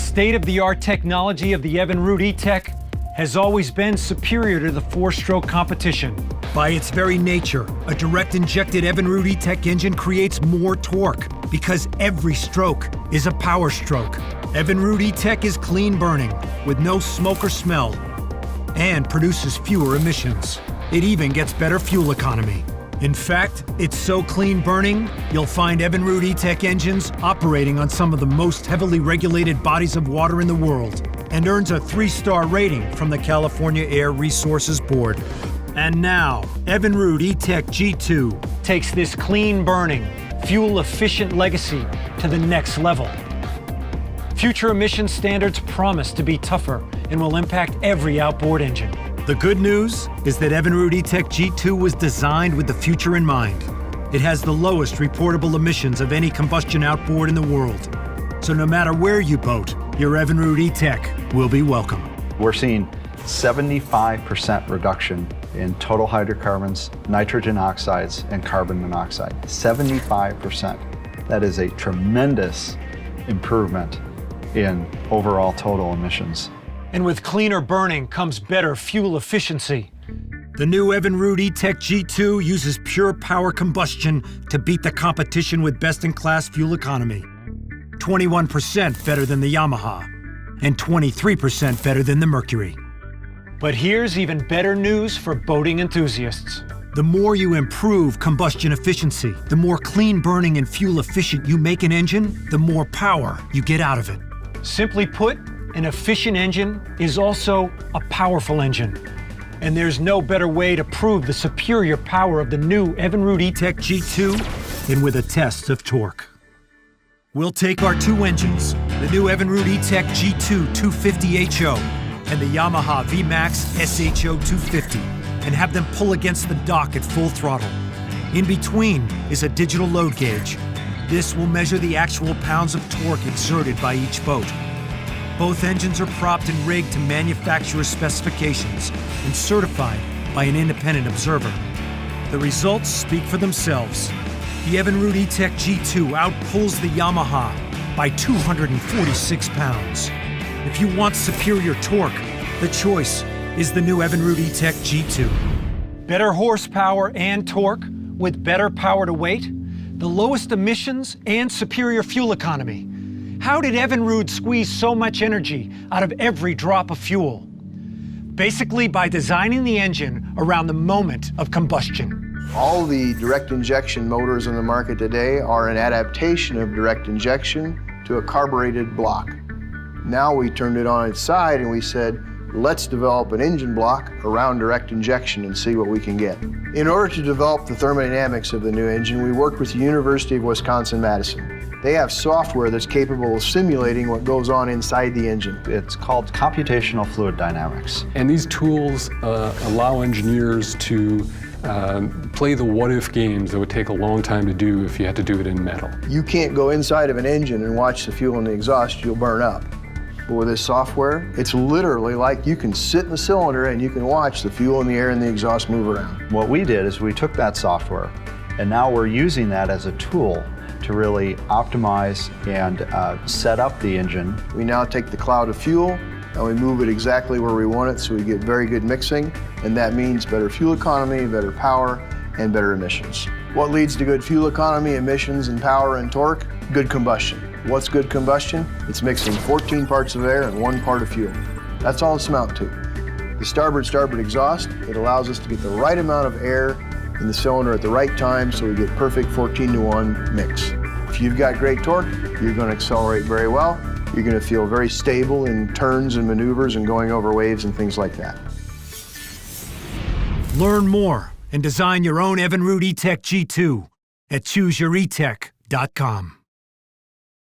state-of-the-art technology of the Evinrude E-Tech has always been superior to the four-stroke competition. By its very nature, a direct-injected Evinrude E-Tech engine creates more torque because every stroke is a power stroke. Evinrude E-Tech is clean burning with no smoke or smell and produces fewer emissions. It even gets better fuel economy. In fact, it's so clean burning, you'll find Evinrude E-Tech engines operating on some of the most heavily regulated bodies of water in the world and earns a 3-star rating from the California Air Resources Board. And now, Evinrude E-Tech G2 Takes this clean burning, fuel-efficient legacy to the next level. Future emission standards promise to be tougher and will impact every outboard engine. The good news is that Evinrude E-Tech G2 was designed with the future in mind. It has the lowest reportable emissions of any combustion outboard in the world. So no matter where you boat, your Evinrude E-Tech will be welcome. We're seeing 75% reduction in total hydrocarbons, nitrogen oxides, and carbon monoxide. 75%. That is a tremendous improvement in overall total emissions. And with cleaner burning comes better fuel efficiency. The new Evinrude E-Tech G2 uses pure power combustion to beat the competition with best-in-class fuel economy. 21% better than the Yamaha, and 23% better than the Mercury. But here's even better news for boating enthusiasts. The more you improve combustion efficiency, the more clean burning and fuel efficient you make an engine, the more power you get out of it. Simply put, an efficient engine is also a powerful engine. And there's no better way to prove the superior power of the new Evinrude E-Tech G2 than with a test of torque. We'll take our two engines, the new Evinrude E-Tech G2 250HO and the Yamaha VMAX SHO 250, and have them pull against the dock at full throttle. In between is a digital load gauge. This will measure the actual pounds of torque exerted by each boat. Both engines are propped and rigged to manufacturer's specifications and certified by an independent observer. The results speak for themselves. The Evinrude E-Tech G2 outpulls the Yamaha by 246 pounds. If you want superior torque, the choice is the new Evinrude E-Tech G2. Better horsepower and torque with better power to weight, the lowest emissions and superior fuel economy. How did Evinrude squeeze so much energy out of every drop of fuel? Basically by designing the engine around the moment of combustion. All the direct injection motors on the market today are an adaptation of direct injection to a carbureted block. Now we turned it on its side and we said, let's develop an engine block around direct injection and see what we can get. In order to develop the thermodynamics of the new engine, we worked with the University of Wisconsin-Madison. They have software that's capable of simulating what goes on inside the engine. It's called computational fluid dynamics. And these tools allow engineers to play the what-if games that would take a long time to do if you had to do it in metal. You can't go inside of an engine and watch the fuel in the exhaust, you'll burn up. But with this software, it's literally like you can sit in the cylinder and you can watch the fuel and the air and the exhaust move around. What we did is we took that software and now we're using that as a tool to really optimize and set up the engine. We now take the cloud of fuel and we move it exactly where we want it so we get very good mixing, and that means better fuel economy, better power, and better emissions. What leads to good fuel economy, emissions, and power and torque? Good combustion. What's good combustion? It's mixing 14 parts of air and 1 part of fuel. That's all it's amounted to. The starboard exhaust, it allows us to get the right amount of air in the cylinder at the right time so we get perfect 14-to-1 mix. If you've got great torque, you're going to accelerate very well. You're going to feel very stable in turns and maneuvers and going over waves and things like that. Learn more and design your own Evinrude E-Tech G2 at ChooseYourETech.com.